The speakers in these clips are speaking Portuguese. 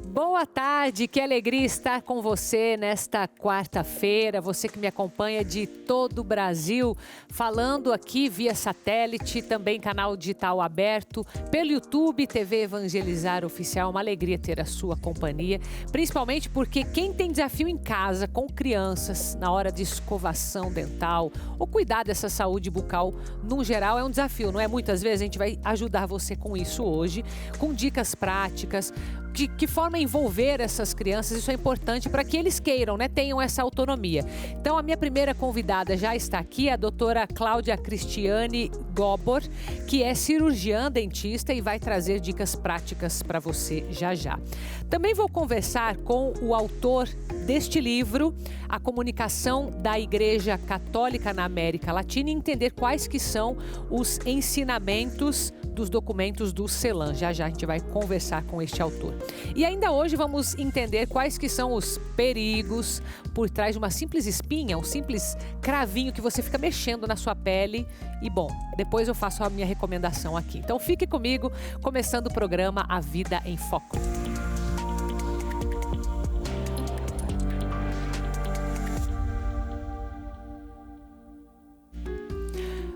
Boa tarde, que alegria estar com você nesta quarta-feira, você que me acompanha de todo o Brasil, falando aqui via satélite, também canal digital aberto, pelo YouTube, TV Evangelizar Oficial, uma alegria ter a sua companhia, principalmente porque quem tem desafio em casa com crianças na hora de escovação dental ou cuidar dessa saúde bucal, no geral, é um desafio, não é? Muitas vezes a gente vai ajudar você com isso hoje, com dicas práticas, de que forma envolver essas crianças, isso é importante para que eles queiram, né, tenham essa autonomia. Então, a minha primeira convidada já está aqui, a doutora Cláudia Cristiane Gobor, que é cirurgiã dentista e vai trazer dicas práticas para você já já. Também vou conversar com o autor deste livro, A Comunicação da Igreja Católica na América Latina, e entender quais que são os ensinamentos dos documentos do CELAM. Já já a gente vai conversar com este autor. E ainda hoje vamos entender quais que são os perigos por trás de uma simples espinha, um simples cravinho que você fica mexendo na sua pele. E bom, depois eu faço a minha recomendação aqui. Então fique comigo, começando o programa A Vida em Foco.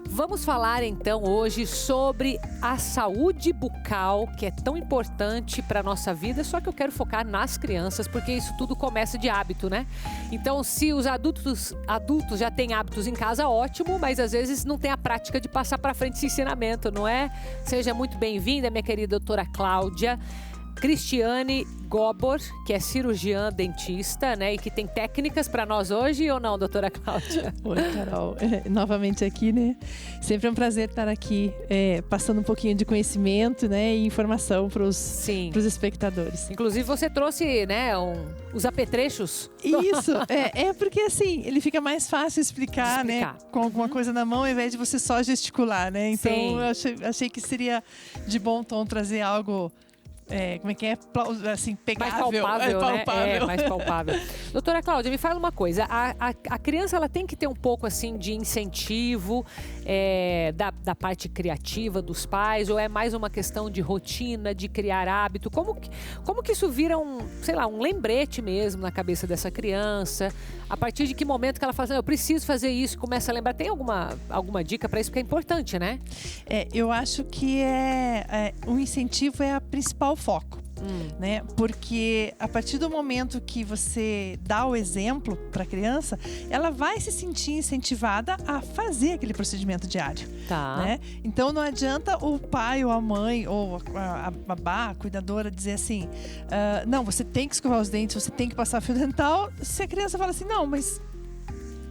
Vamos falar então hoje sobre a saúde bucal, que é tão importante para a nossa vida, só que eu quero focar nas crianças, porque isso tudo começa de hábito, né? Então, se os adultos já têm hábitos em casa, ótimo, mas às vezes não tem a prática de passar para frente esse ensinamento, não é? Seja muito bem-vinda, minha querida doutora Cláudia Cristiane Gobor, que é cirurgiã dentista, né, e que tem técnicas para nós hoje, ou não, doutora Cláudia? Oi, Carol. Novamente aqui, né? Sempre é um prazer estar aqui, passando um pouquinho de conhecimento, né, e informação para os espectadores. Inclusive, você trouxe, né, os apetrechos. Isso, porque assim, ele fica mais fácil explicar, né, com alguma coisa na mão, ao invés de você só gesticular, né? Então, eu achei que seria de bom tom trazer algo... como é que é? Assim, pegável. Mais palpável, mais palpável. Doutora Cláudia, me fala uma coisa. A criança, ela tem que ter um pouco, assim, de incentivo da parte criativa dos pais, ou é mais uma questão de rotina, de criar hábito? Como que isso vira um lembrete mesmo na cabeça dessa criança? A partir de que momento que ela fala assim, eu preciso fazer isso, começa a lembrar? Tem alguma dica para isso? Porque é importante, né? Eu acho que o incentivo é a principal foco, né? Porque a partir do momento que você dá o exemplo para a criança, ela vai se sentir incentivada a fazer aquele procedimento diário, né? Então não adianta o pai ou a mãe ou a babá, a cuidadora dizer assim, não, você tem que escovar os dentes, você tem que passar fio dental. Se a criança fala assim, não, mas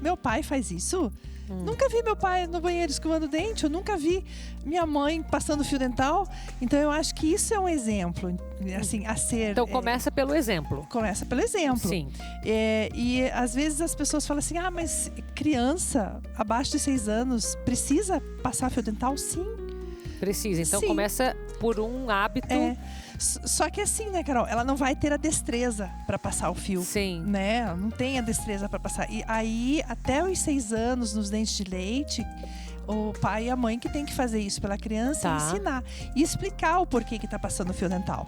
meu pai faz isso? Nunca vi meu pai no banheiro escovando o dente, eu nunca vi minha mãe passando fio dental. Então eu acho que isso é um exemplo, assim, a ser... Então começa pelo exemplo. Começa pelo exemplo. Sim. E às vezes as pessoas falam assim, mas criança abaixo de 6 anos precisa passar fio dental? Sim. Precisa, então Sim. Começa por um hábito. Só que assim, né, Carol? Ela não vai ter a destreza para passar o fio. Sim. Né? Ela não tem a destreza para passar. E aí, até os 6 anos, nos dentes de leite, o pai e a mãe que tem que fazer isso pela criança, ensinar e explicar o porquê que tá passando o fio dental,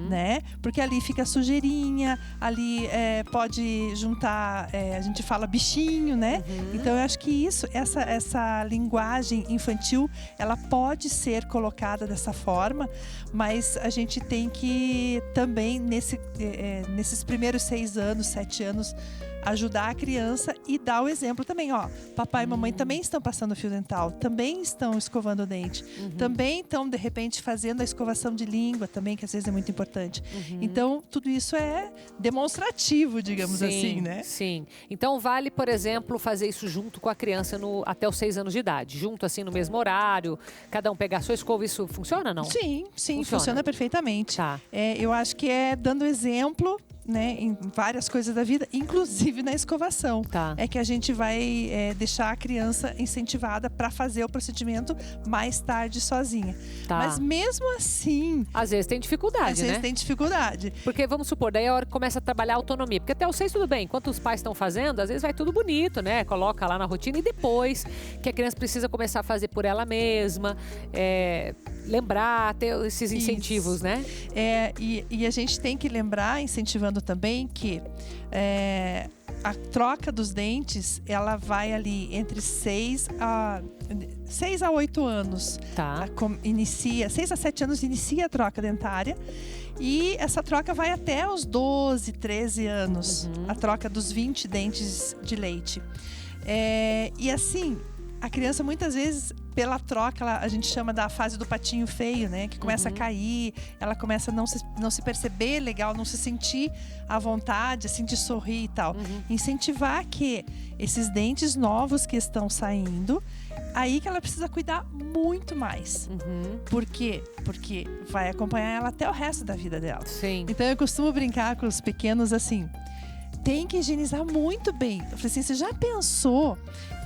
né? Porque ali fica sujeirinha, ali pode juntar, a gente fala bichinho, né? Então eu acho que essa linguagem infantil, ela pode ser colocada dessa forma, mas a gente tem que também nesses primeiros 6 anos, 7 anos, ajudar a criança e dar o exemplo também, papai e mamãe também estão passando fio dental, também estão escovando o dente, também estão, de repente, fazendo a escovação de língua também, que às vezes é muito importante. Então, tudo isso é demonstrativo, digamos assim, né? Sim. Então, vale, por exemplo, fazer isso junto com a criança até os 6 anos de idade, junto assim, no mesmo horário, cada um pegar a sua escova, isso funciona, não? Sim, funciona perfeitamente. Tá. Eu acho que dando exemplo, né, em várias coisas da vida, inclusive na escovação. É que a gente vai deixar a criança incentivada para fazer o procedimento mais tarde sozinha. Mas mesmo assim... Às vezes tem dificuldade, Às vezes tem dificuldade. Porque, vamos supor, daí a hora que começa a trabalhar a autonomia. Porque até os 6 tudo bem. Enquanto os pais estão fazendo, às vezes vai tudo bonito, né? Coloca lá na rotina. E depois que a criança precisa começar a fazer por ela mesma, lembrar, ter esses incentivos, né? E a gente tem que lembrar, incentivando também, que a troca dos dentes, ela vai ali entre 6 a 8 anos. Tá. 6 a 7 anos inicia a troca dentária. E essa troca vai até os 12, 13 anos. A troca dos 20 dentes de leite. E assim, a criança muitas vezes, pela troca, a gente chama da fase do patinho feio, né? Que começa a cair, ela começa a não se perceber legal, não se sentir à vontade, assim, de sorrir e tal. Incentivar que esses dentes novos que estão saindo, aí que ela precisa cuidar muito mais. Por quê? Porque vai acompanhar ela até o resto da vida dela. Sim. Então eu costumo brincar com os pequenos assim, tem que higienizar muito bem. Eu falei assim, você já pensou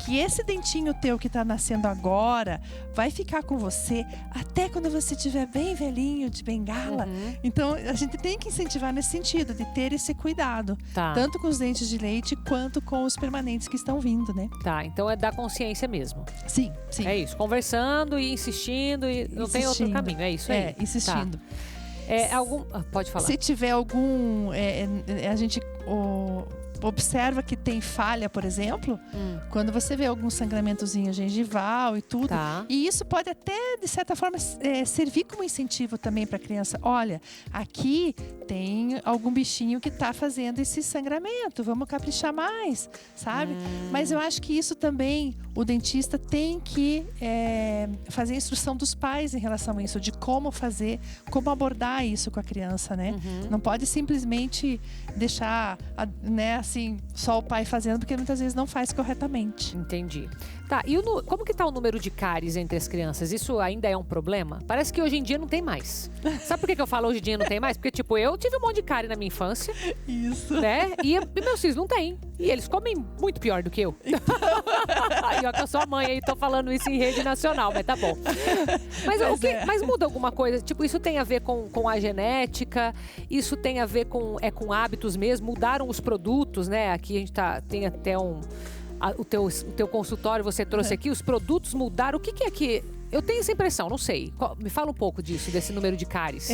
que esse dentinho teu que tá nascendo agora vai ficar com você até quando você estiver bem velhinho, de bengala? Então, a gente tem que incentivar nesse sentido, de ter esse cuidado. Tá. Tanto com os dentes de leite, quanto com os permanentes que estão vindo, né? Tá, então é da consciência mesmo. Sim, sim. É isso, conversando e insistindo e não tem outro caminho, é isso aí. Insistindo. Tá. Pode falar. Se tiver algum... a gente observa que tem falha, por exemplo, quando você vê algum sangramentozinho gengival e tudo. Tá. E isso pode até, de certa forma, servir como incentivo também para a criança. Olha, aqui tem algum bichinho que está fazendo esse sangramento, vamos caprichar mais, sabe? Mas eu acho que isso também, o dentista tem que fazer a instrução dos pais em relação a isso, de como fazer, como abordar isso com a criança, né? Não pode simplesmente deixar, né, assim, só o pai fazendo, porque muitas vezes não faz corretamente. Entendi. Tá, e como que tá o número de cáries entre as crianças? Isso ainda é um problema? Parece que hoje em dia não tem mais. Sabe por que eu falo hoje em dia não tem mais? Porque, tipo, eu tive um monte de cárie na minha infância. Isso. Né? E meus filhos não têm. E eles comem muito pior do que eu. E ó, que eu sou a mãe aí, tô falando isso em rede nacional, mas tá bom. Mas muda alguma coisa? Tipo, isso tem a ver com a genética? Isso tem a ver com hábitos mesmo? Mudaram os produtos, né? Aqui a gente tem até o teu consultório, você trouxe aqui, os produtos mudaram. O que é que... Eu tenho essa impressão, não sei. Me fala um pouco disso, desse número de cáries.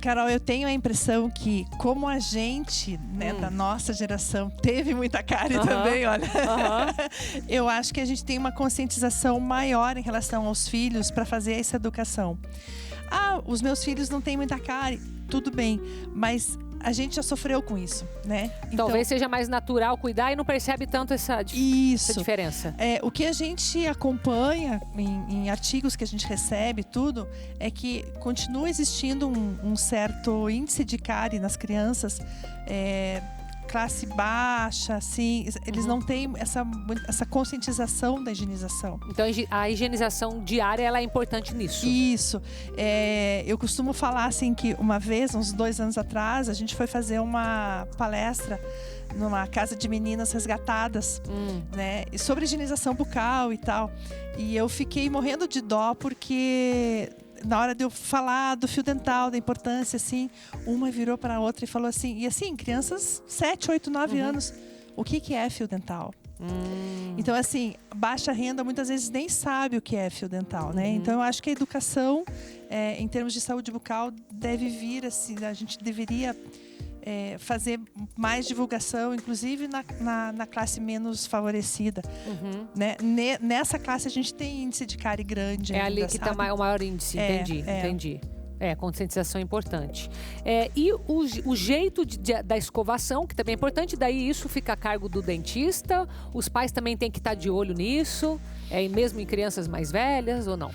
Carol, eu tenho a impressão que, como a gente, né, da nossa geração, teve muita cárie também, olha. Eu acho que a gente tem uma conscientização maior em relação aos filhos para fazer essa educação. Os meus filhos não têm muita cárie, tudo bem, mas a gente já sofreu com isso, né? Talvez seja mais natural cuidar e não percebe tanto essa diferença. O que a gente acompanha em artigos que a gente recebe, tudo, é que continua existindo um certo índice de cárie nas crianças, classe baixa, assim, eles não têm essa conscientização da higienização. Então a higienização diária, ela é importante nisso. Isso. Eu costumo falar assim que uma vez, uns 2 anos atrás, a gente foi fazer uma palestra numa casa de meninas resgatadas, né, sobre higienização bucal e tal. E eu fiquei morrendo de dó porque na hora de eu falar do fio dental, da importância, assim, uma virou para a outra e falou assim, e assim, crianças 7, 8, 9 anos, o que é fio dental? Então, assim, baixa renda muitas vezes nem sabe o que é fio dental, né? Então, eu acho que a educação, em termos de saúde bucal, deve vir, assim, a gente deveria fazer mais divulgação, inclusive na classe menos favorecida. Né? Nessa classe a gente tem índice de cárie grande. É ali que está o maior índice, entendi. Conscientização é importante. E o jeito da escovação, que também é importante, daí isso fica a cargo do dentista. Os pais também têm que estar de olho nisso, mesmo em crianças mais velhas ou não?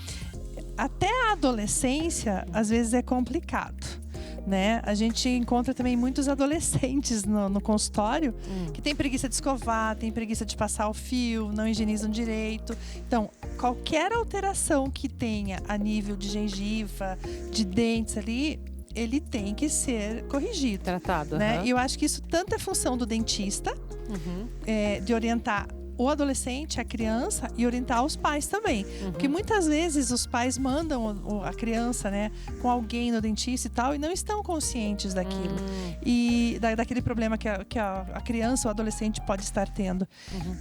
Até a adolescência, às vezes é complicado. Né? A gente encontra também muitos adolescentes no consultório que tem preguiça de escovar, tem preguiça de passar o fio, não higienizam direito. Então, qualquer alteração que tenha a nível de gengiva, de dentes ali, ele tem que ser corrigido. Tratado. Né? E eu acho que isso tanto é função do dentista, de orientar o adolescente, a criança, e orientar os pais também. Porque muitas vezes os pais mandam a criança, né, com alguém no dentista e tal, e não estão conscientes daquilo. E daquele problema que a criança ou o adolescente pode estar tendo.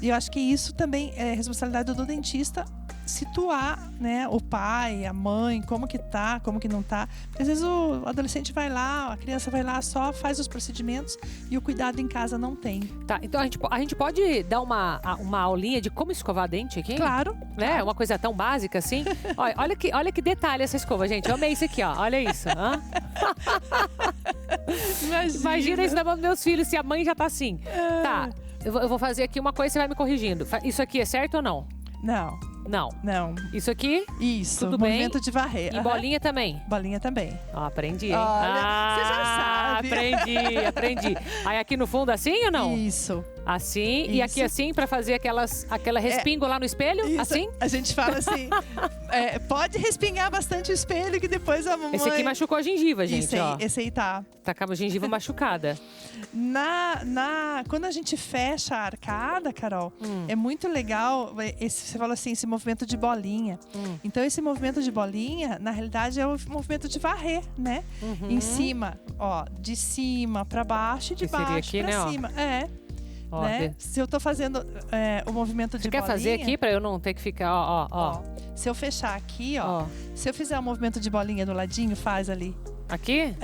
E eu acho que isso também é responsabilidade do dentista situar, né, o pai, a mãe, como que tá, como que não tá. Porque às vezes o adolescente vai lá, a criança vai lá, só faz os procedimentos e o cuidado em casa não tem. Tá, então a gente pode dar uma aulinha de como escovar dente aqui? Claro. Né? Claro. Uma coisa tão básica assim. Olha que detalhe essa escova, gente. Eu amei isso aqui, ó. Olha isso. Imagina isso na mão dos meus filhos, se a mãe já tá assim. Tá, eu vou fazer aqui uma coisa e você vai me corrigindo. Isso aqui é certo ou não? Não. Não. Não. Isso aqui? Isso. Tudo bem? Movimento de varrer. E bolinha também? Bolinha também. Ó, aprendi, hein? Olha, você já sabe. Aprendi. Aí aqui no fundo assim ou não? Isso. Assim. Isso. E aqui assim pra fazer aquela respingo lá no espelho? Isso. Assim? A gente fala assim, pode respingar bastante o espelho que depois a mamãe... Esse aqui machucou a gengiva, gente, Isso aí, ó. esse aí tá. Tá com a gengiva machucada. Quando a gente fecha a arcada, Carol, é muito legal, você falou assim, esse movimento de bolinha. Então, esse movimento de bolinha, na realidade, é o movimento de varrer, né? Em cima, ó, de cima pra baixo e de baixo aqui, pra né, cima. Ó, né? Se eu tô fazendo o movimento de Você quer bolinha... fazer aqui pra eu não ter que ficar, ó. Se eu fechar aqui, ó. Se eu fizer o movimento de bolinha do ladinho, faz ali. Aqui?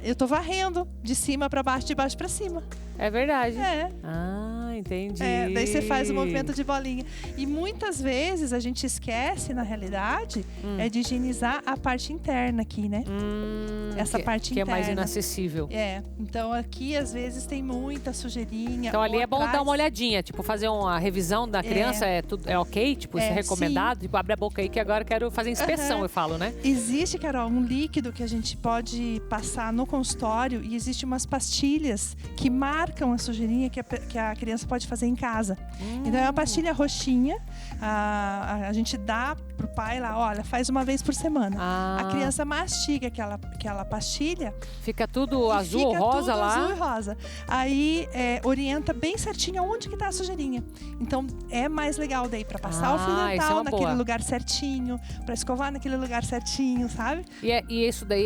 Eu tô varrendo de cima pra baixo, de baixo pra cima. É verdade. É. Ah, entendi. Daí você faz o movimento de bolinha. E muitas vezes a gente esquece, na realidade, de higienizar a parte interna aqui, né? Essa parte que interna. é mais inacessível. Então aqui às vezes tem muita sujeirinha. Então ali é bom atrás... dar uma olhadinha, tipo, fazer uma revisão da criança, é ok? Tipo, isso é recomendado? Sim. Tipo, abre a boca aí que agora eu quero fazer inspeção, eu falo, né? Existe, Carol, um líquido que a gente pode passar no consultório e existe umas pastilhas que marcam a sujeirinha que a criança pode fazer em casa. Então é uma pastilha roxinha, a gente dá pro pai lá, olha, faz uma vez por semana. A criança mastiga aquela pastilha. Fica tudo azul ou rosa lá? Azul e rosa. Aí orienta bem certinho onde que tá a sujeirinha. Então é mais legal daí para passar o fio dental naquele lugar certinho, para escovar naquele lugar certinho, sabe? E isso daí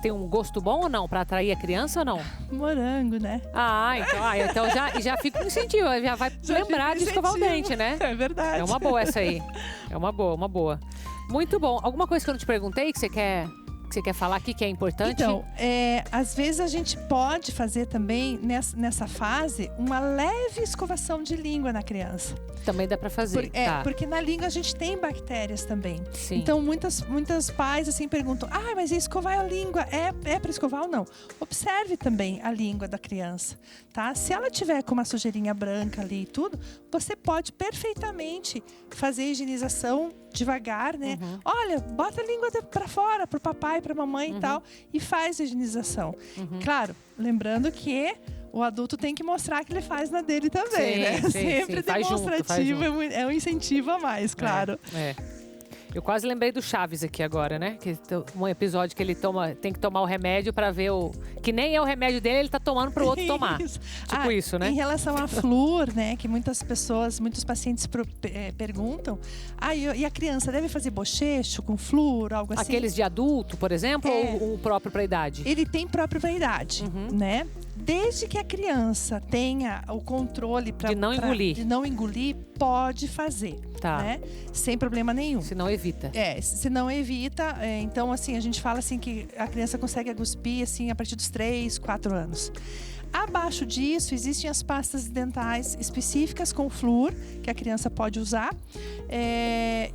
tem um gosto bom ou não? Para atrair a criança ou não? Morango, né? Então já fica um incentivo, já vai lembrar de escovar o dente, né? É verdade. É uma boa essa aí. É uma boa. Muito bom. Alguma coisa que eu não te perguntei que você quer falar aqui que é importante? Então, às vezes a gente pode fazer também, nessa fase, uma leve escovação de língua na criança. Também dá pra fazer, porque na língua a gente tem bactérias também. Sim. Então, muitas pais assim perguntam, mas escovar a língua é para escovar ou não? Observe também a língua da criança, tá? Se ela tiver com uma sujeirinha branca ali e tudo, você pode perfeitamente fazer a higienização devagar, né? Olha, bota a língua para fora, pro papai, pra mamãe e tal, e faz a higienização. Claro, lembrando que o adulto tem que mostrar que ele faz na dele também, né? Sempre demonstrativo, é um incentivo a mais, claro. Eu quase lembrei do Chaves aqui agora, né? Que um episódio que ele tem que tomar o remédio pra ver que nem é o remédio dele, ele tá tomando pro outro tomar. Isso, né? Em relação à flúor, né? Que muitos pacientes perguntam. E a criança deve fazer bochecho com flúor, algo assim? Aqueles de adulto, por exemplo, ou o próprio pra idade? Ele tem próprio pra idade, né? Desde que a criança tenha o controle de não engolir, pode fazer, né? Sem problema nenhum. Se não evita. Se não evita, então assim, a gente fala assim que a criança consegue cuspir assim a partir dos 3, 4 anos. Abaixo disso, existem as pastas dentais específicas com flúor, que a criança pode usar.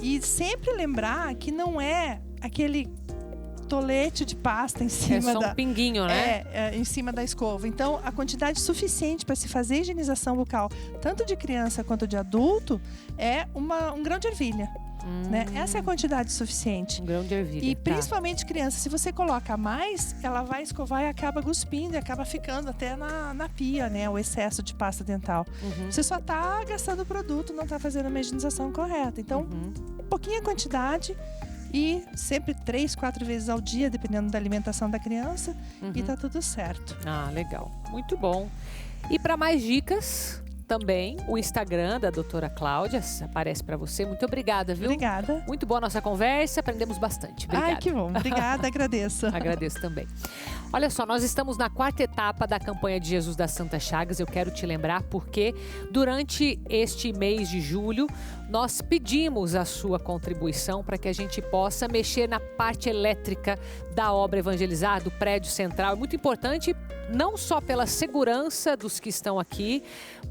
E sempre lembrar que não é aquele tolete de pasta em cima só um pinguinho, né? Em cima da escova. Então, a quantidade suficiente para se fazer higienização bucal, tanto de criança quanto de adulto, é um grão de ervilha. Né? Essa é a quantidade suficiente. Um grão de ervilha. E principalmente criança, se você coloca mais, ela vai escovar e acaba cuspindo e acaba ficando até na pia, né? O excesso de pasta dental. Você só está gastando o produto, não está fazendo a higienização correta. Então, pouquinha quantidade. E sempre 3, 4 vezes ao dia, dependendo da alimentação da criança. E tá tudo certo. Legal. Muito bom. E para mais dicas, também o Instagram da doutora Cláudia aparece para você. Muito obrigada, viu? Obrigada. Muito boa a nossa conversa, aprendemos bastante. Obrigada. Que bom. Obrigada, agradeço. Agradeço também. Olha só, nós estamos na 4ª etapa da campanha de Jesus das Santas Chagas. Eu quero te lembrar porque durante este mês de julho nós pedimos a sua contribuição para que a gente possa mexer na parte elétrica da obra Evangelizar, do prédio central. É muito importante, não só pela segurança dos que estão aqui,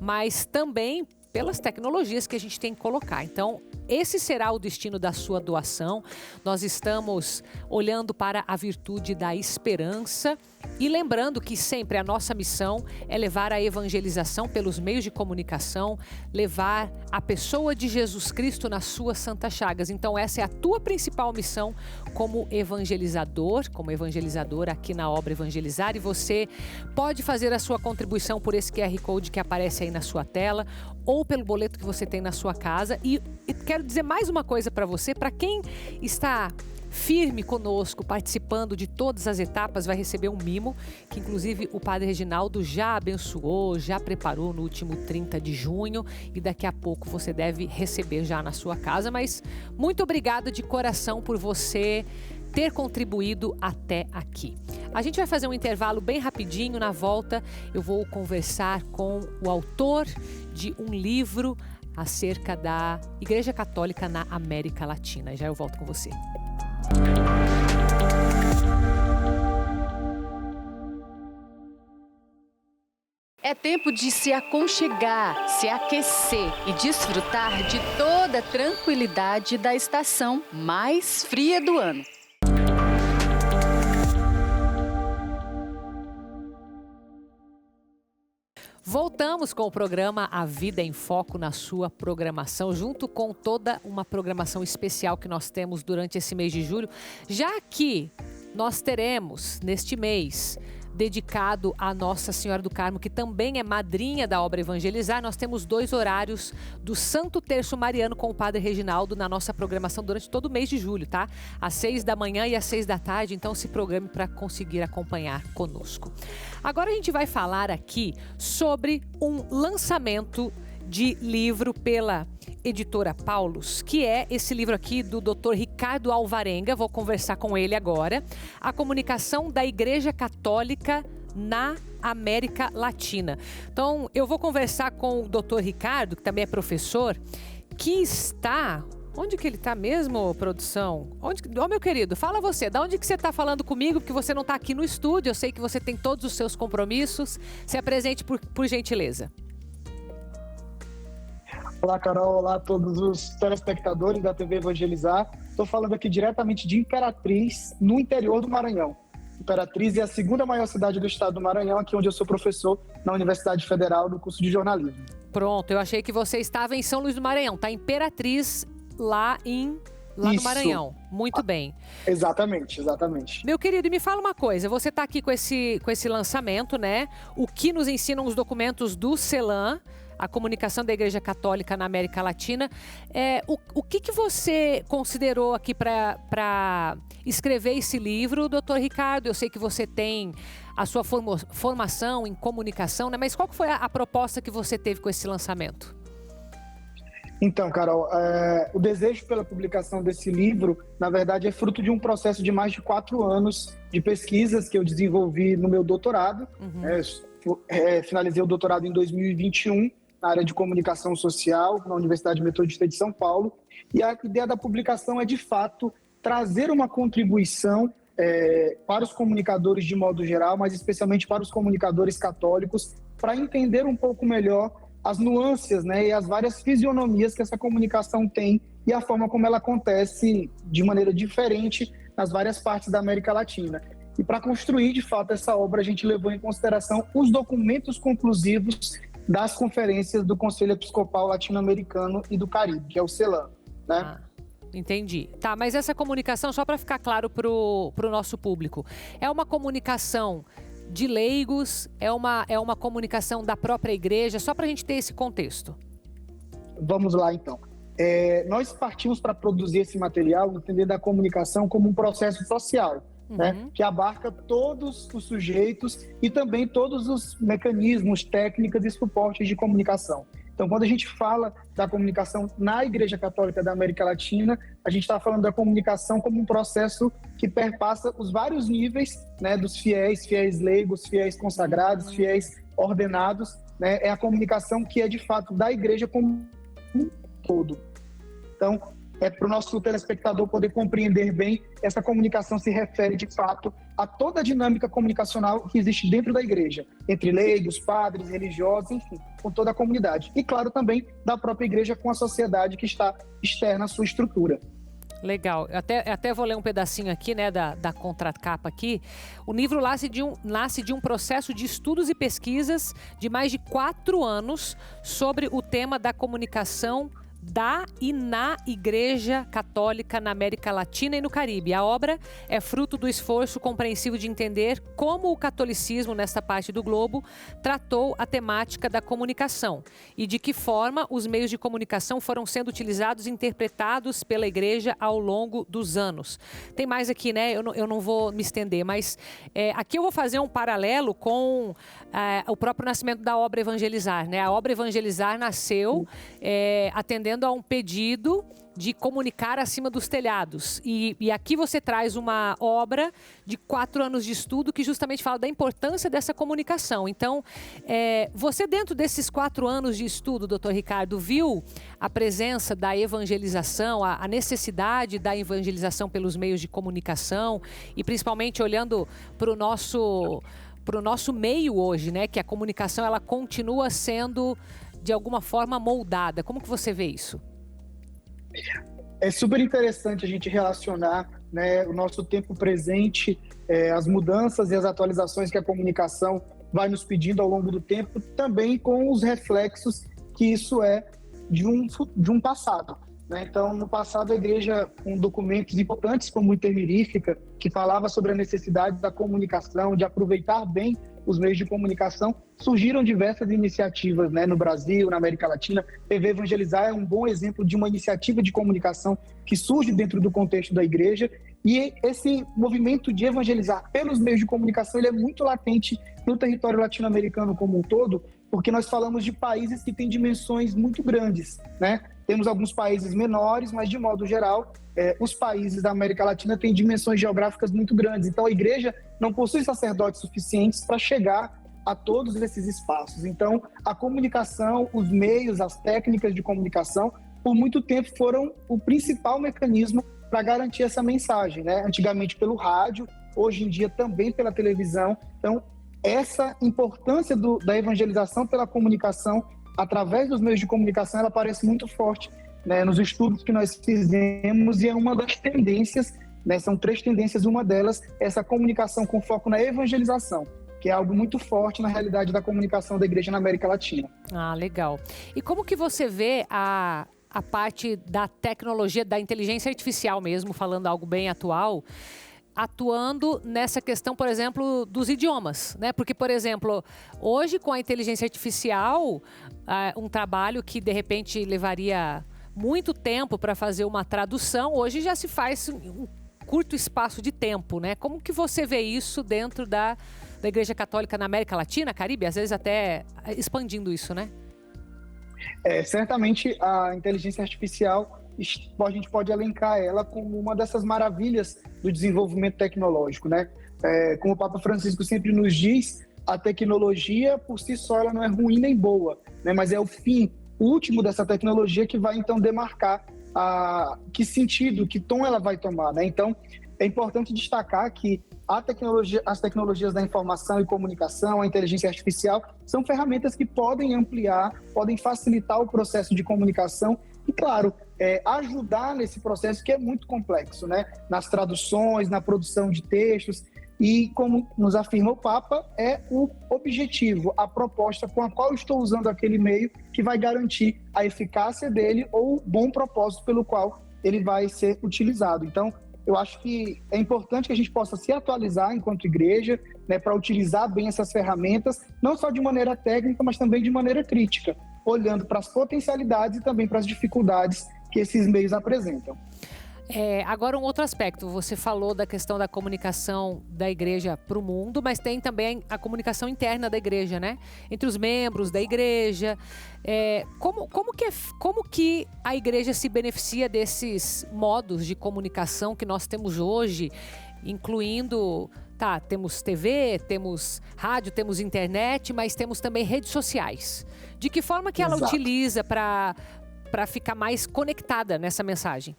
mas também pelas tecnologias que a gente tem que colocar. Então, esse será o destino da sua doação. Nós estamos olhando para a virtude da esperança e lembrando que sempre a nossa missão é levar a evangelização pelos meios de comunicação, levar a pessoa de Jesus Cristo nas suas santas chagas. Então, essa é a tua principal missão como evangelizador, como evangelizadora aqui na obra Evangelizar. E você pode fazer a sua contribuição por esse QR Code que aparece aí na sua tela ou pelo boleto que você tem na sua casa. E quero dizer mais uma coisa para você, para quem está firme conosco, participando de todas as etapas, vai receber um mimo, que inclusive o Padre Reginaldo já abençoou, já preparou no último 30 de junho e daqui a pouco você deve receber já na sua casa. Mas muito obrigada de coração por você ter contribuído até aqui. A gente vai fazer um intervalo bem rapidinho. Na volta eu vou conversar com o autor de um livro acerca da Igreja Católica na América Latina. Já eu volto com você. É tempo de se aconchegar, se aquecer e desfrutar de toda a tranquilidade da estação mais fria do ano. Voltamos com o programa A Vida em Foco na sua programação, junto com toda uma programação especial que nós temos durante esse mês de julho, já que nós teremos neste mês dedicado a Nossa Senhora do Carmo, que também é madrinha da obra Evangelizar. Nós temos 2 horários do Santo Terço Mariano com o Padre Reginaldo na nossa programação durante todo o mês de julho, tá? Às 6 da manhã e às 6 da tarde, então se programe para conseguir acompanhar conosco. Agora a gente vai falar aqui sobre um lançamento de livro pela editora Paulus, que é esse livro aqui do Dr. Ricardo Alvarenga. Vou conversar com ele agora. A comunicação da Igreja Católica na América Latina. Então, eu vou conversar com o Dr. Ricardo, que também é professor, que está... Onde que ele está mesmo, produção? Meu querido, fala você, da onde que você está falando comigo, porque você não está aqui no estúdio, eu sei que você tem todos os seus compromissos. Se apresente por gentileza. Olá, Carol. Olá a todos os telespectadores da TV Evangelizar. Estou falando aqui diretamente de Imperatriz, no interior do Maranhão. Imperatriz é a 2ª maior cidade do estado do Maranhão, aqui onde eu sou professor na Universidade Federal do curso de jornalismo. Pronto, eu achei que você estava em São Luís do Maranhão, tá? Imperatriz lá no Maranhão. Muito bem. Exatamente. Meu querido, me fala uma coisa, você está aqui com esse lançamento, né? O que nos ensinam os documentos do CELAM, a comunicação da Igreja Católica na América Latina. O que você considerou aqui para escrever esse livro, doutor Ricardo? Eu sei que você tem a sua formação em comunicação, né? Mas qual que foi a proposta que você teve com esse lançamento? Então, Carol, o desejo pela publicação desse livro, na verdade, é fruto de um processo de mais de 4 anos de pesquisas que eu desenvolvi no meu doutorado. Finalizei o doutorado em 2021, na área de comunicação social, na Universidade Metodista de São Paulo. E a ideia da publicação é, de fato, trazer uma contribuição para os comunicadores de modo geral, mas especialmente para os comunicadores católicos, para entender um pouco melhor as nuances, né, e as várias fisionomias que essa comunicação tem e a forma como ela acontece de maneira diferente nas várias partes da América Latina. E para construir, de fato, essa obra, a gente levou em consideração os documentos conclusivos das conferências do Conselho Episcopal Latino-Americano e do Caribe, que é o CELAM, né? Entendi. Tá, mas essa comunicação, só para ficar claro para o nosso público, é uma comunicação de leigos, é uma comunicação da própria igreja, só para a gente ter esse contexto? Vamos lá, então. Nós partimos para produzir esse material, entendendo a comunicação como um processo social, né, que abarca todos os sujeitos e também todos os mecanismos, técnicas e suportes de comunicação. Então, quando a gente fala da comunicação na Igreja Católica da América Latina, a gente está falando da comunicação como um processo que perpassa os vários níveis, né, dos fiéis leigos, fiéis consagrados, fiéis ordenados, né? É a comunicação que é, de fato, da Igreja como um todo. Então, para o nosso telespectador poder compreender bem, essa comunicação se refere, de fato, a toda a dinâmica comunicacional que existe dentro da igreja, entre leigos, padres, religiosos, enfim, com toda a comunidade. E, claro, também da própria igreja com a sociedade que está externa à sua estrutura. Legal. Eu até vou ler um pedacinho aqui, né, da contracapa aqui. O livro nasce de um processo de estudos e pesquisas de mais de 4 anos sobre o tema da comunicação da e na Igreja Católica na América Latina e no Caribe. A obra é fruto do esforço compreensivo de entender como o catolicismo, nesta parte do globo, tratou a temática da comunicação e de que forma os meios de comunicação foram sendo utilizados e interpretados pela Igreja ao longo dos anos. Tem mais aqui, né? Eu não vou me estender, mas aqui eu vou fazer um paralelo com o próprio nascimento da obra Evangelizar, né? A obra Evangelizar nasceu atendendo a um pedido de comunicar acima dos telhados. E aqui você traz uma obra de 4 anos de estudo que justamente fala da importância dessa comunicação. Então, você dentro desses 4 anos de estudo, doutor Ricardo, viu a presença da evangelização, a necessidade da evangelização pelos meios de comunicação e principalmente olhando para o nosso meio hoje, né? Que a comunicação ela continua sendo de alguma forma moldada. Como que você vê isso? É super interessante a gente relacionar, né, o nosso tempo presente, as mudanças e as atualizações que a comunicação vai nos pedindo ao longo do tempo, também com os reflexos que isso é de um passado. Né? Então, no passado, a igreja, com documentos importantes como o Intermirífica, que falava sobre a necessidade da comunicação, de aproveitar bem os meios de comunicação, surgiram diversas iniciativas, né, no Brasil, na América Latina. TV Evangelizar é um bom exemplo de uma iniciativa de comunicação que surge dentro do contexto da igreja, e esse movimento de evangelizar pelos meios de comunicação ele é muito latente no território latino-americano como um todo, porque nós falamos de países que têm dimensões muito grandes, né? Temos alguns países menores, mas de modo geral, os países da América Latina têm dimensões geográficas muito grandes. Então a igreja não possui sacerdotes suficientes para chegar a todos esses espaços. Então a comunicação, os meios, as técnicas de comunicação, por muito tempo foram o principal mecanismo para garantir essa mensagem, né? Antigamente pelo rádio, hoje em dia também pela televisão. Então essa importância da evangelização pela comunicação através dos meios de comunicação, ela parece muito forte, né, nos estudos que nós fizemos, e é uma das tendências, né, são 3 tendências, uma delas é essa comunicação com foco na evangelização, que é algo muito forte na realidade da comunicação da igreja na América Latina. Ah, legal. E como que você vê a parte da tecnologia, da inteligência artificial mesmo, falando algo bem atual, atuando nessa questão, por exemplo, dos idiomas, né? Porque, por exemplo, hoje com a inteligência artificial, um trabalho que de repente levaria muito tempo para fazer uma tradução, hoje já se faz em um curto espaço de tempo, né? Como que você vê isso dentro da Igreja Católica na América Latina, Caribe? Às vezes até expandindo isso, né? Certamente a inteligência artificial, a gente pode elencar ela como uma dessas maravilhas do desenvolvimento tecnológico, né? Como o Papa Francisco sempre nos diz, a tecnologia por si só ela não é ruim nem boa, né? Mas é o fim último dessa tecnologia que vai então demarcar que sentido, que tom ela vai tomar, né? Então é importante destacar que as tecnologias da informação e comunicação, a inteligência artificial, são ferramentas que podem ampliar, podem facilitar o processo de comunicação e, claro, ajudar nesse processo que é muito complexo, né? Nas traduções, na produção de textos. E, como nos afirma o Papa, é o objetivo, a proposta com a qual eu estou usando aquele meio que vai garantir a eficácia dele ou o bom propósito pelo qual ele vai ser utilizado. Então, eu acho que é importante que a gente possa se atualizar enquanto igreja, né, para utilizar bem essas ferramentas, não só de maneira técnica, mas também de maneira crítica, olhando para as potencialidades e também para as dificuldades que esses meios apresentam. Agora, um outro aspecto. Você falou da questão da comunicação da igreja para o mundo, mas tem também a comunicação interna da igreja, né? Entre os membros da igreja. Como que a igreja se beneficia desses modos de comunicação que nós temos hoje, incluindo... temos TV, temos rádio, temos internet, mas temos também redes sociais. De que forma que ela utiliza para ficar mais conectada nessa mensagem?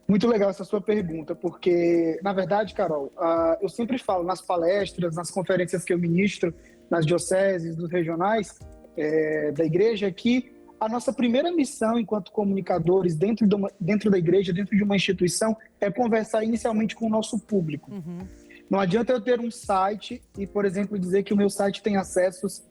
Muito legal essa sua pergunta, porque, na verdade, Carol, eu sempre falo nas palestras, nas conferências que eu ministro, nas dioceses, nos regionais da igreja, que a nossa primeira missão enquanto comunicadores dentro da igreja, dentro de uma instituição, é conversar inicialmente com o nosso público. Uhum. Não adianta eu ter um site e, por exemplo, dizer que o meu site tem acessos,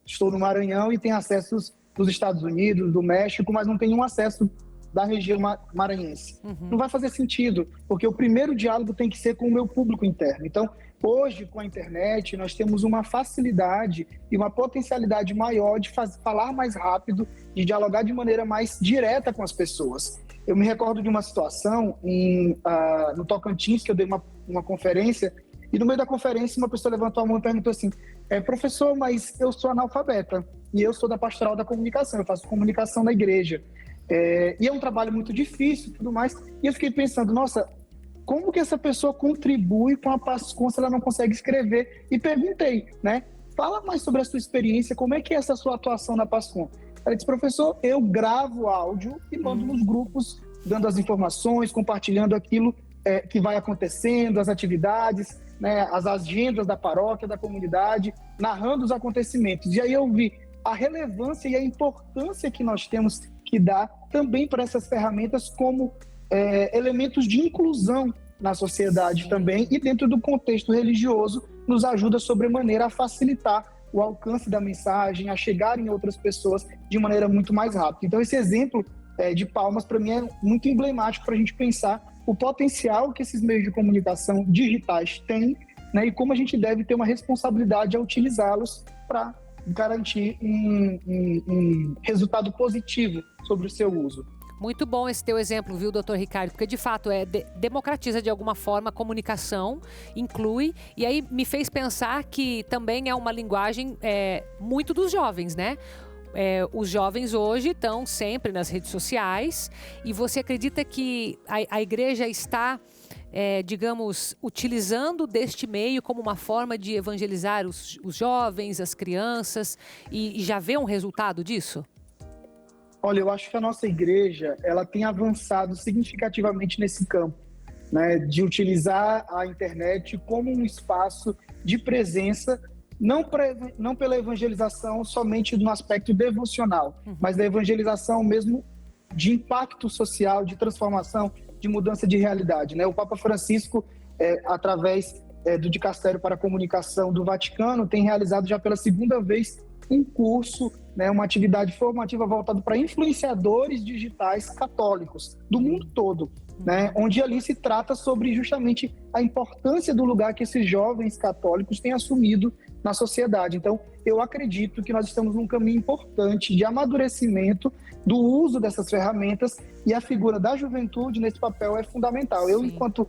estou no Maranhão e tem acessos dos Estados Unidos, do México, mas não tem um acesso da região maranhense. Uhum. Não vai fazer sentido, porque o primeiro diálogo tem que ser com o meu público interno. Então, hoje, com a internet, nós temos uma facilidade e uma potencialidade maior de falar mais rápido, de dialogar de maneira mais direta com as pessoas. Eu me recordo de uma situação no Tocantins, que eu dei uma conferência, e no meio da conferência uma pessoa levantou a mão e perguntou assim, professor, mas eu sou analfabeta, e eu sou da Pastoral da Comunicação, eu faço comunicação na igreja. E é um trabalho muito difícil e tudo mais. E eu fiquei pensando, nossa, como que essa pessoa contribui com a PASCOM se ela não consegue escrever? E perguntei, né? Fala mais sobre a sua experiência, como é que é essa sua atuação na PASCOM? Ela disse, professor, eu gravo áudio e mando nos grupos, dando as informações, compartilhando aquilo que vai acontecendo, as atividades, né, as agendas da paróquia, da comunidade, narrando os acontecimentos. E aí eu vi a relevância e a importância que nós temos que dar também para essas ferramentas como elementos de inclusão na sociedade também, e dentro do contexto religioso nos ajuda sobremaneira a facilitar o alcance da mensagem, a chegar em outras pessoas de maneira muito mais rápida. Então esse exemplo de Palmas para mim é muito emblemático para a gente pensar o potencial que esses meios de comunicação digitais têm, né, e como a gente deve ter uma responsabilidade a utilizá-los para garantir um resultado positivo sobre o seu uso. Muito bom esse teu exemplo, viu, doutor Ricardo? Porque, de fato, democratiza de alguma forma a comunicação, inclui, e aí me fez pensar que também é uma linguagem muito dos jovens, né? Os jovens hoje estão sempre nas redes sociais, e você acredita que a igreja está, digamos, utilizando deste meio como uma forma de evangelizar os jovens, as crianças, e já vê um resultado disso? Olha, eu acho que a nossa igreja ela tem avançado significativamente nesse campo, né, de utilizar a internet como um espaço de presença, não pela evangelização somente no aspecto devocional, mas da evangelização mesmo de impacto social, de transformação, de mudança de realidade, né? O Papa Francisco, através do Dicastério para a Comunicação do Vaticano, tem realizado já pela segunda vez um curso, né, uma atividade formativa voltada para influenciadores digitais católicos do mundo todo, né, onde ali se trata sobre justamente a importância do lugar que esses jovens católicos têm assumido na sociedade. Então, eu acredito que nós estamos num caminho importante de amadurecimento do uso dessas ferramentas, e a figura da juventude nesse papel é fundamental. Eu, enquanto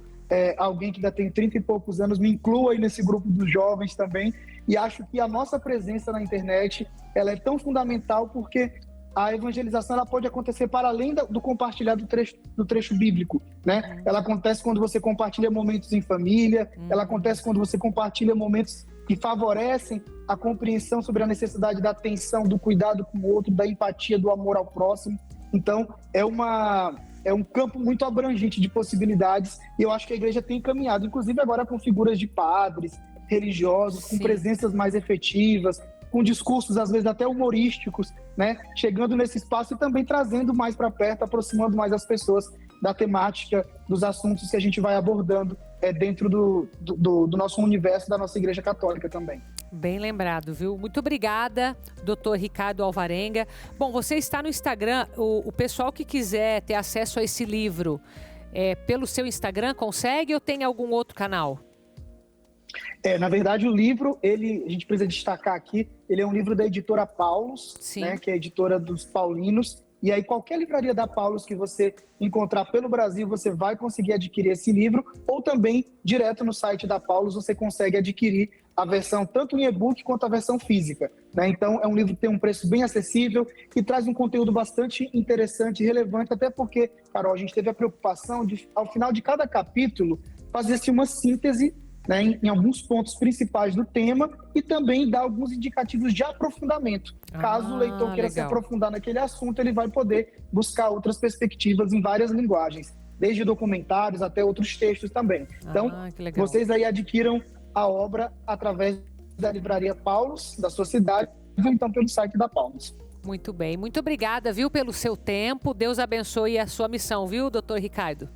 alguém que ainda tem 30 e poucos anos, me incluo aí nesse grupo dos jovens também, e acho que a nossa presença na internet ela é tão fundamental porque a evangelização ela pode acontecer para além do compartilhar do trecho bíblico, né? Ela acontece quando você compartilha momentos em família, ela acontece quando você compartilha momentos que favorecem a compreensão sobre a necessidade da atenção, do cuidado com o outro, da empatia, do amor ao próximo. Então, é um campo muito abrangente de possibilidades, e eu acho que a igreja tem caminhado, inclusive agora com figuras de padres, religiosos, com presenças mais efetivas, com discursos às vezes até humorísticos, né? Chegando nesse espaço e também trazendo mais para perto, aproximando mais as pessoas da temática, dos assuntos que a gente vai abordando dentro do nosso universo, da nossa Igreja Católica também. Bem lembrado, viu? Muito obrigada, doutor Ricardo Alvarenga. Bom, você está no Instagram, o pessoal que quiser ter acesso a esse livro, pelo seu Instagram consegue ou tem algum outro canal? Na verdade, o livro, a gente precisa destacar aqui, ele é um livro da editora Paulus, né, que é a editora dos paulinos, E aí, qualquer livraria da Paulus que você encontrar pelo Brasil, você vai conseguir adquirir esse livro, ou também, direto no site da Paulus, você consegue adquirir a versão tanto em e-book quanto a versão física, né? Então, é um livro que tem um preço bem acessível e traz um conteúdo bastante interessante e relevante, até porque, Carol, a gente teve a preocupação de, ao final de cada capítulo, fazer-se uma síntese, né, em alguns pontos principais do tema e também dar alguns indicativos de aprofundamento. Caso o leitor queira se aprofundar naquele assunto, ele vai poder buscar outras perspectivas em várias linguagens, desde documentários até outros textos também. Então, vocês aí adquiram a obra através da livraria Paulus, da sua cidade, ou então pelo site da Paulus. Muito bem. Muito obrigada, viu, pelo seu tempo. Deus abençoe a sua missão, viu, doutor Ricardo?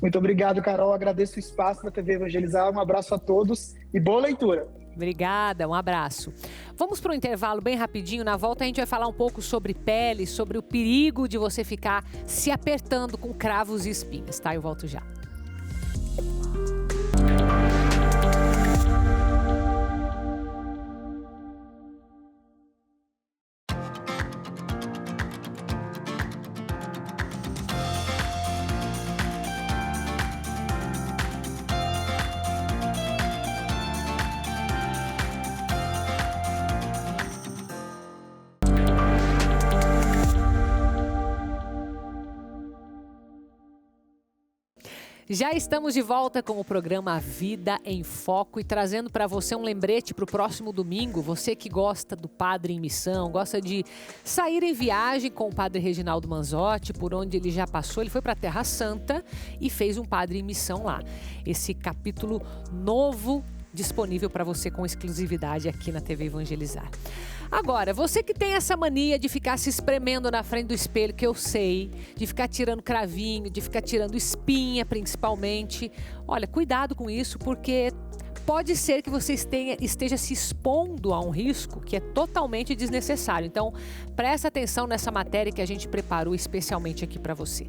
Muito obrigado, Carol. Agradeço o espaço da TV Evangelizar. Um abraço a todos e boa leitura. Obrigada, um abraço. Vamos para um intervalo bem rapidinho. Na volta a gente vai falar um pouco sobre pele, sobre o perigo de você ficar se apertando com cravos e espinhas, tá? Eu volto já. Já estamos de volta com o programa Vida em Foco e trazendo para você um lembrete para o próximo domingo. Você que gosta do Padre em Missão, gosta de sair em viagem com o Padre Reginaldo Manzotti, por onde ele já passou. Ele foi para a Terra Santa e fez um Padre em Missão lá. Esse capítulo novo disponível para você com exclusividade aqui na TV Evangelizar. Agora, você que tem essa mania de ficar se espremendo na frente do espelho, que eu sei, de ficar tirando cravinho, de ficar tirando espinha principalmente, olha, cuidado com isso, porque pode ser que você esteja se expondo a um risco que é totalmente desnecessário. Então, presta atenção nessa matéria que a gente preparou especialmente aqui para você.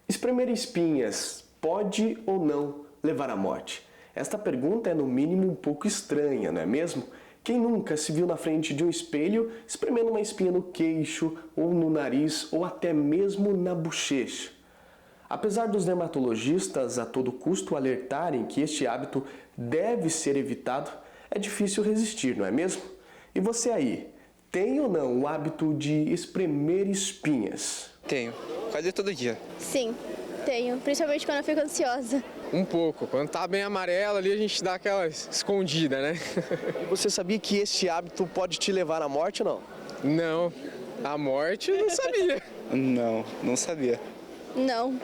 Espremer espinhas pode ou não levar à morte? Esta pergunta é no mínimo um pouco estranha, não é mesmo? Quem nunca se viu na frente de um espelho espremendo uma espinha no queixo, ou no nariz, ou até mesmo na bochecha? Apesar dos dermatologistas a todo custo alertarem que este hábito deve ser evitado, é difícil resistir, não é mesmo? E você aí, tem ou não o hábito de espremer espinhas? Tenho, quase todo dia. Sim, tenho, principalmente quando eu fico ansiosa. Um pouco, quando tá bem amarelo ali a gente dá aquela escondida, né? E você sabia que este hábito pode te levar à morte ou não? Não, a morte eu não sabia. Não sabia. Não.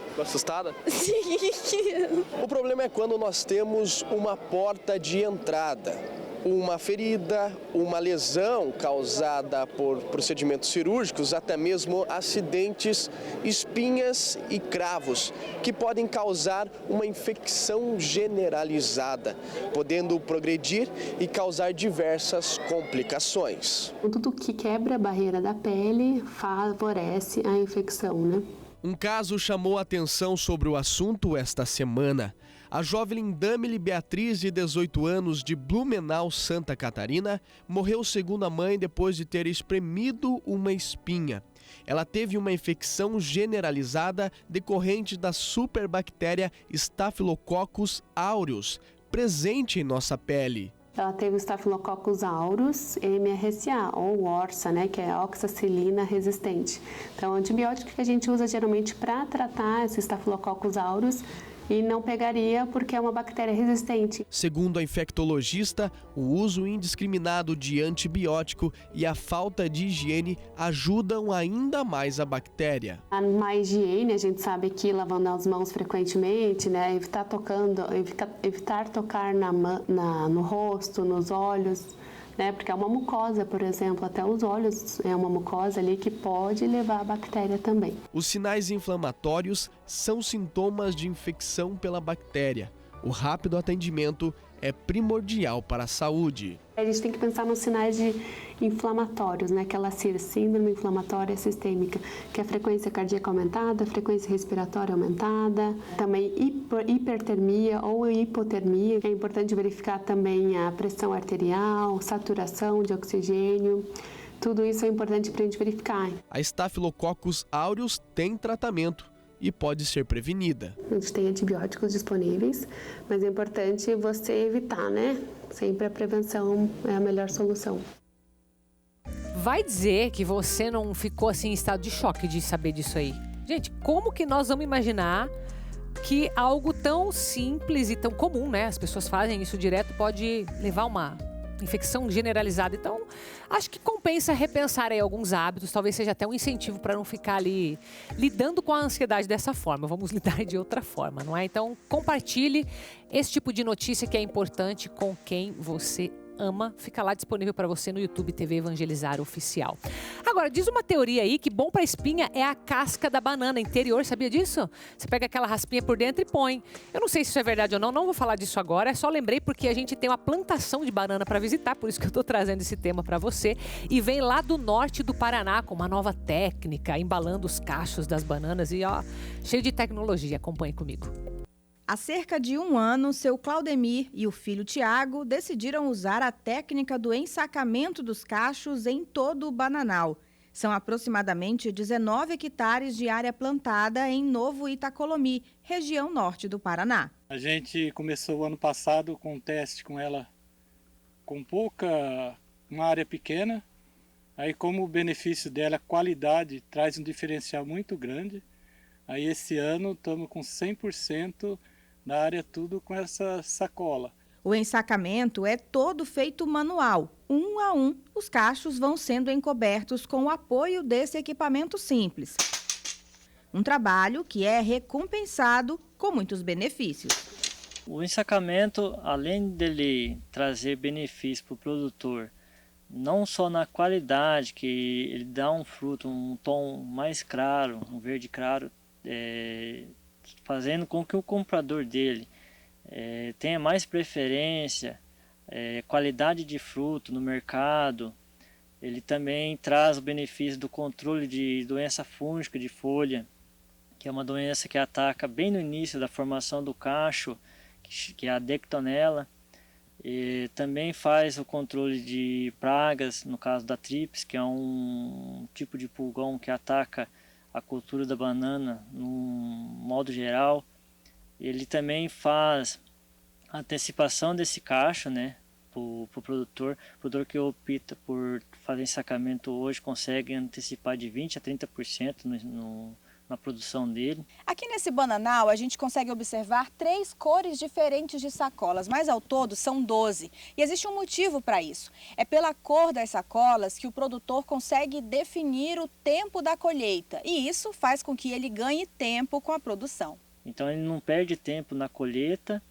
Ficou assustada? Sim. O problema é quando nós temos uma porta de entrada, uma ferida, uma lesão causada por procedimentos cirúrgicos, até mesmo acidentes, espinhas e cravos, que podem causar uma infecção generalizada, podendo progredir e causar diversas complicações. Tudo que quebra a barreira da pele favorece a infecção, né? Um caso chamou a atenção sobre o assunto esta semana. A jovem Damile Beatriz, de 18 anos, de Blumenau, Santa Catarina, morreu segundo a mãe depois de ter espremido uma espinha. Ela teve uma infecção generalizada decorrente da superbactéria Staphylococcus aureus, presente em nossa pele. Ela teve o Staphylococcus aureus MRSA, ou ORSA, né, que é oxacilina resistente. Então, o antibiótico que a gente usa geralmente para tratar esse Staphylococcus aureus e não pegaria porque é uma bactéria resistente. Segundo a infectologista, o uso indiscriminado de antibiótico e a falta de higiene ajudam ainda mais a bactéria. A má higiene, a gente sabe que lavando as mãos frequentemente, né, evitar tocar no rosto, nos olhos, né, porque é uma mucosa, por exemplo, até os olhos é uma mucosa ali que pode levar a bactéria também. Os sinais inflamatórios são sintomas de infecção pela bactéria. O rápido atendimento é primordial para a saúde. A gente tem que pensar nos sinais inflamatórios, né? Aquela síndrome inflamatória sistêmica, que é a frequência cardíaca aumentada, a frequência respiratória aumentada, também hipertermia ou hipotermia. É importante verificar também a pressão arterial, saturação de oxigênio, Tudo isso é importante para a gente verificar. A Staphylococcus aureus tem tratamento e pode ser prevenida. A gente tem antibióticos disponíveis, mas é importante você evitar, né? Sempre a prevenção é a melhor solução. Vai dizer que você não ficou assim em estado de choque de saber disso aí? Gente, como que nós vamos imaginar que algo tão simples e tão comum, né? As pessoas fazem isso direto, pode levar uma infecção generalizada. Então, acho que compensa repensar aí alguns hábitos, talvez seja até um incentivo para não ficar ali lidando com a ansiedade dessa forma. Vamos lidar de outra forma, não é? Então, compartilhe esse tipo de notícia que é importante com quem você ama. Fica lá disponível para você no YouTube TV Evangelizar Oficial. Agora, diz uma teoria aí que bom para espinha é a casca da banana interior, sabia disso? Você pega aquela raspinha por dentro e põe. Eu não sei se isso é verdade ou não vou falar disso agora, só lembrei porque a gente tem uma plantação de banana para visitar, por isso que eu estou trazendo esse tema para você. E vem lá do norte do Paraná com uma nova técnica, embalando os cachos das bananas e ó, cheio de tecnologia. Acompanhe comigo. Há cerca de 1 ano, seu Claudemir e o filho Tiago decidiram usar a técnica do ensacamento dos cachos em todo o Bananal. São aproximadamente 19 hectares de área plantada em Novo Itacolomi, região norte do Paraná. A gente começou o ano passado com um teste com ela com uma área pequena. Aí, como o benefício dela, a qualidade, traz um diferencial muito grande. Aí esse ano estamos com 100% da área tudo com essa sacola. O ensacamento é todo feito manual. 1 a 1, os cachos vão sendo encobertos com o apoio desse equipamento simples. Um trabalho que é recompensado com muitos benefícios. O ensacamento, além dele trazer benefício para o produtor, não só na qualidade, que ele dá um fruto, um tom mais claro, um verde claro, fazendo com que o comprador dele tenha mais preferência, qualidade de fruto no mercado. Ele também traz o benefício do controle de doença fúngica de folha, que é uma doença que ataca bem no início da formação do cacho, que é a Dectonella. E também faz o controle de pragas, no caso da trips, que é um tipo de pulgão que ataca a cultura da banana no modo geral. Ele também faz a antecipação desse cacho, né, para o produtor. O produtor que opta por fazer ensacamento hoje consegue antecipar de 20% a 30% na produção dele. Aqui nesse Bananal a gente consegue observar 3 cores diferentes de sacolas, mas ao todo são 12. E existe um motivo para isso. É pela cor das sacolas que o produtor consegue definir o tempo da colheita. E isso faz com que ele ganhe tempo com a produção. Então ele não perde tempo na colheita,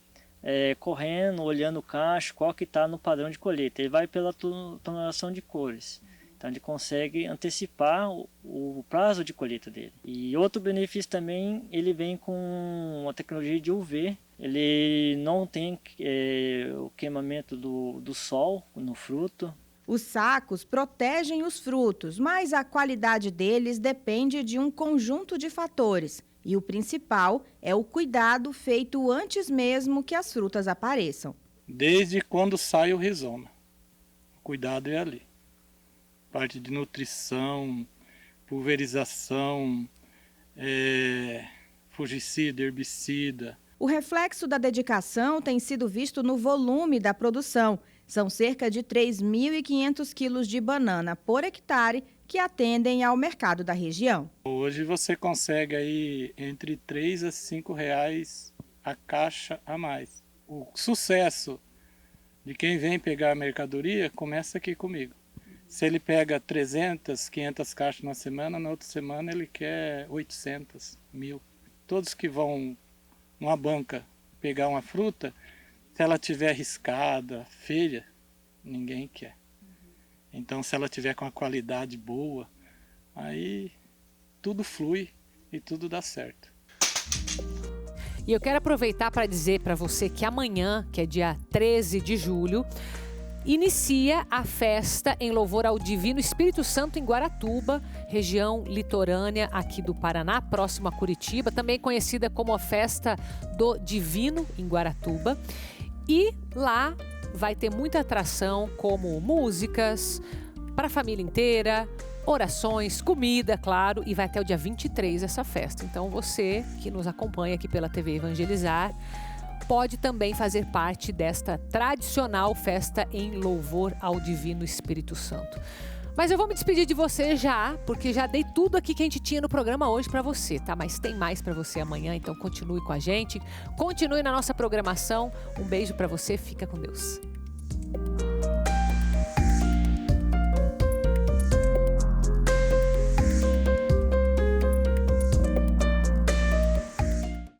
correndo, olhando o cacho, qual que está no padrão de colheita. Ele vai pela tonelação de cores. Então ele consegue antecipar o prazo de colheita dele. E outro benefício também, ele vem com a tecnologia de UV. Ele não tem o queimamento do sol no fruto. Os sacos protegem os frutos, mas a qualidade deles depende de um conjunto de fatores. E o principal é o cuidado feito antes mesmo que as frutas apareçam. Desde quando sai o rizoma. O cuidado é ali. Parte de nutrição, pulverização, fungicida, herbicida. O reflexo da dedicação tem sido visto no volume da produção. São cerca de 3.500 quilos de banana por hectare que atendem ao mercado da região. Hoje você consegue aí entre R$3 a R$5 a caixa a mais. O sucesso de quem vem pegar a mercadoria começa aqui comigo. Se ele pega 300, 500 caixas na semana, na outra semana ele quer 800, 1.000. Todos que vão numa banca pegar uma fruta, se ela tiver riscada, feia, ninguém quer. Então, se ela tiver com uma qualidade boa, aí tudo flui e tudo dá certo. E eu quero aproveitar para dizer para você que amanhã, que é dia 13 de julho, inicia a festa em louvor ao Divino Espírito Santo em Guaratuba, região litorânea aqui do Paraná, próximo a Curitiba, também conhecida como a Festa do Divino em Guaratuba. E lá vai ter muita atração, como músicas, para a família inteira, orações, comida, claro, e vai até o dia 23 essa festa. Então você que nos acompanha aqui pela TV Evangelizar pode também fazer parte desta tradicional festa em louvor ao Divino Espírito Santo. Mas eu vou me despedir de você já, porque já dei tudo aqui que a gente tinha no programa hoje para você, tá? Mas tem mais para você amanhã, então continue com a gente, continue na nossa programação. Um beijo para você, fica com Deus.